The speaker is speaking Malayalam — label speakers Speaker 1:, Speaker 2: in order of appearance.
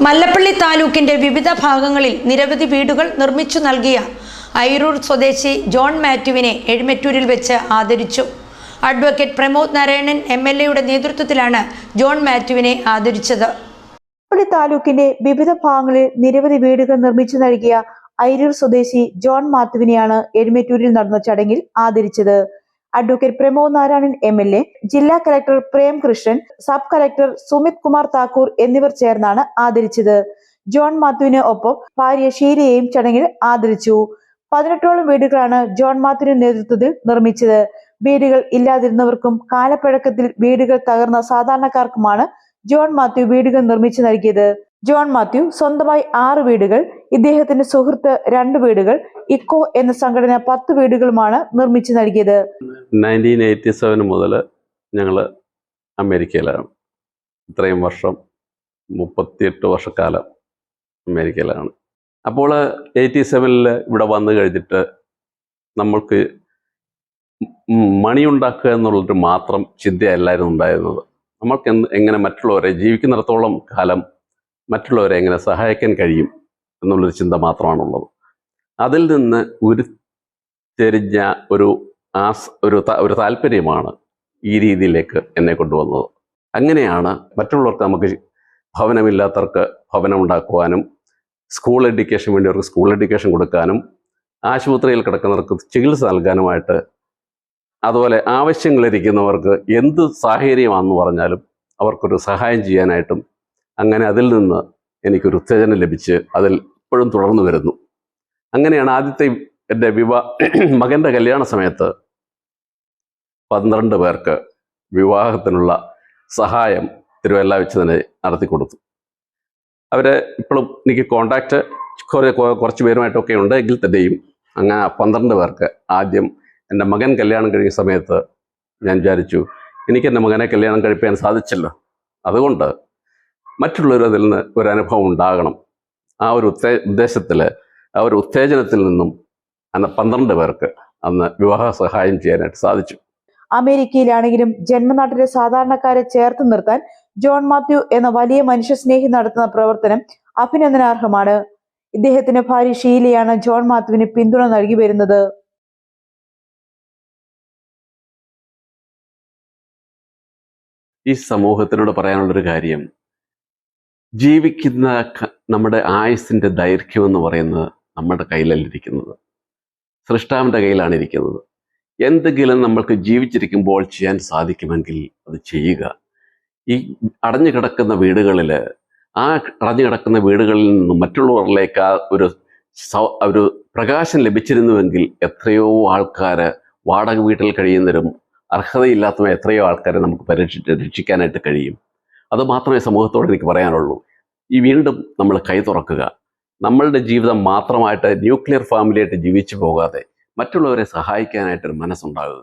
Speaker 1: മല്ലപ്പള്ളി താലൂക്കിന്റെ വിവിധ ഭാഗങ്ങളിൽ നിരവധി വീടുകൾ നിർമ്മിച്ചു നൽകിയ അയിരൂർ സ്വദേശി ജോൺ മാത്യുവിനെ എഴുമറ്റൂരിൽ വെച്ച് ആദരിച്ചു. അഡ്വക്കേറ്റ് പ്രമോദ് നാരായണൻ MLA നേതൃത്വത്തിലാണ് ജോൺ മാത്യുവിനെ ആദരിച്ചത്.
Speaker 2: മല്ലപ്പള്ളി താലൂക്കിന്റെ വിവിധ ഭാഗങ്ങളിൽ നിരവധി വീടുകൾ നിർമ്മിച്ചു നൽകിയ അയിരൂർ സ്വദേശി ജോൺ മാത്യുവിനെയാണ് എഴുമറ്റൂരിൽ നടന്ന ചടങ്ങിൽ ആദരിച്ചത്. അഡ്വക്കേറ്റ് പ്രമോദ് നാരായണൻ MLA, ജില്ലാ collector Prem Krishnan, sub collector Sumit Kumar Thakur എന്നിവർ ചേർന്നാണ് ആദരിച്ചത്. ജോൺ മാത്യുവിന് ഒപ്പം ഭാര്യ ഷീലയെയും ചടങ്ങിൽ ആദരിച്ചു. 18ഓളം വീടുകളാണ് ജോൺ മാത്യുവിന്റെ നേതൃത്വത്തിൽ നിർമ്മിച്ചത്. വീടുകൾ ഇല്ലാതിരുന്നവർക്കും കാലപ്പഴക്കത്തിൽ വീടുകൾ തകർന്ന സാധാരണക്കാർക്കുമാണ് ജോൺ മാത്യു വീടുകൾ നിർമ്മിച്ചു നൽകിയത്. ജോൺ മാത്യു സ്വന്തമായി 6 വീടുകൾ, ഇദ്ദേഹത്തിന്റെ സുഹൃത്ത് 2 വീടുകൾ, ഇക്കോ എന്ന സംഘടന 10 വീടുകളുമാണ് നിർമ്മിച്ചു നൽകിയത്.
Speaker 3: 1987 മുതൽ ഞങ്ങൾ അമേരിക്കയിലാണ്. ഇത്രയും വർഷം 38 വർഷക്കാലം അമേരിക്കയിലാണ്. അപ്പോൾ 87 ഇവിടെ വന്നു കഴിഞ്ഞിട്ട് നമ്മൾക്ക് മണി ഉണ്ടാക്കുക എന്നുള്ളൊരു മാത്രം ചിന്തയല്ലായിരുന്നു ഉണ്ടായിരുന്നത്. നമ്മൾക്ക് എങ്ങനെ മറ്റുള്ളവരെ ജീവിക്കുന്നിടത്തോളം കാലം മറ്റുള്ളവരെ എങ്ങനെ സഹായിക്കാൻ കഴിയും എന്നുള്ളൊരു ചിന്ത മാത്രമാണുള്ളത്. അതിൽ നിന്ന് ഉരുത്തിരിഞ്ഞ ഒരു താല്പര്യമാണ് ഈ രീതിയിലേക്ക് എന്നെ കൊണ്ടുവന്നത്. അങ്ങനെയാണ് മറ്റുള്ളവർക്ക് നമുക്ക് ഭവനമില്ലാത്തവർക്ക് ഭവനം ഉണ്ടാക്കുവാനും, സ്കൂൾ എഡ്യൂക്കേഷൻ വേണ്ടിയവർക്ക് സ്കൂൾ എഡ്യൂക്കേഷൻ കൊടുക്കാനും, ആശുപത്രിയിൽ കിടക്കുന്നവർക്ക് ചികിത്സ നൽകാനുമായിട്ട്, അതുപോലെ ആവശ്യങ്ങളിരിക്കുന്നവർക്ക് എന്ത് സാഹചര്യമാണെന്ന് പറഞ്ഞാലും അവർക്കൊരു സഹായം ചെയ്യാനായിട്ടും, അങ്ങനെ അതിൽ നിന്ന് എനിക്കൊരു ഉത്തേജനം ലഭിച്ച് അതിൽ ഇപ്പോഴും തുടർന്നു വരുന്നു. അങ്ങനെയാണ് ആദ്യത്തെ എൻ്റെ മകൻ്റെ കല്യാണ സമയത്ത് 12 പേർക്ക് വിവാഹത്തിനുള്ള സഹായം തിരുവല്ല വെച്ച് തന്നെ നടത്തി കൊടുത്തു. അവരെ ഇപ്പോഴും എനിക്ക് കോണ്ടാക്റ്റ് കുറച്ച് പേരുമായിട്ടൊക്കെ ഉണ്ട്. എങ്കിൽ തന്നെയും അങ്ങനെ 12 പേർക്ക് ആദ്യം എൻ്റെ മകൻ കല്യാണം കഴിഞ്ഞ സമയത്ത് ഞാൻ വിചാരിച്ചു, എനിക്ക് എൻ്റെ മകനെ കല്യാണം കഴിപ്പിക്കാൻ സാധിച്ചല്ലോ, അതുകൊണ്ട് മറ്റുള്ളവർ അതിൽ നിന്ന് ഒരു അനുഭവം ഉണ്ടാകണം. ആ ഒരു ഉദ്ദേശത്തിൽ, ആ ഒരു ഉത്തേജനത്തിൽ നിന്നും അന്ന് 12 പേർക്ക് അന്ന് വിവാഹ സഹായം ചെയ്യാനായിട്ട് സാധിച്ചു.
Speaker 2: അമേരിക്കയിലാണെങ്കിലും ജന്മനാട്ടിലെ സാധാരണക്കാരെ ചേർത്ത് നിർത്താൻ ജോൺ മാത്യു എന്ന വലിയ മനുഷ്യസ്നേഹി നടത്തുന്ന പ്രവർത്തനം അഭിനന്ദനാർഹമാണ്. ഇദ്ദേഹത്തിന്റെ ഭാര്യ ഷീലയാണ് ജോൺ മാത്യുവിന് പിന്തുണ നൽകി വരുന്നത്.
Speaker 3: ഈ സമൂഹത്തിനോട് പറയാനുള്ളൊരു കാര്യം, ജീവിക്കുന്ന നമ്മുടെ ആയുസ്സിൻ്റെ ദൈർഘ്യം എന്ന് പറയുന്നത് നമ്മുടെ കയ്യിലല്ലിരിക്കുന്നത്, സൃഷ്ടാവിൻ്റെ കയ്യിലാണ് ഇരിക്കുന്നത്. എന്തെങ്കിലും നമ്മൾക്ക് ജീവിച്ചിരിക്കുമ്പോൾ ചെയ്യാൻ സാധിക്കുമെങ്കിൽ അത് ചെയ്യുക. ഈ അടഞ്ഞു കിടക്കുന്ന വീടുകളിൽ, ആ അടഞ്ഞു കിടക്കുന്ന വീടുകളിൽ നിന്നും മറ്റുള്ളവരിലേക്ക് ഒരു പ്രകാശം ലഭിച്ചിരുന്നുവെങ്കിൽ എത്രയോ ആൾക്കാർ വാടക വീട്ടിൽ കഴിയുന്നവരും അർഹതയില്ലാത്തവ എത്രയോ ആൾക്കാരെ നമുക്ക് രക്ഷിക്കാനായിട്ട് കഴിയും. അതുമാത്രമേ സമൂഹത്തോട് എനിക്ക് പറയാനുള്ളൂ. ഈ വീണ്ടും നമ്മൾ കൈ തുറക്കുക. നമ്മളുടെ ജീവിതം മാത്രമായിട്ട് ന്യൂക്ലിയർ ഫാമിലിയായിട്ട് ജീവിച്ചു പോകാതെ മറ്റുള്ളവരെ സഹായിക്കാനായിട്ടൊരു മനസ്സുണ്ടാകുക.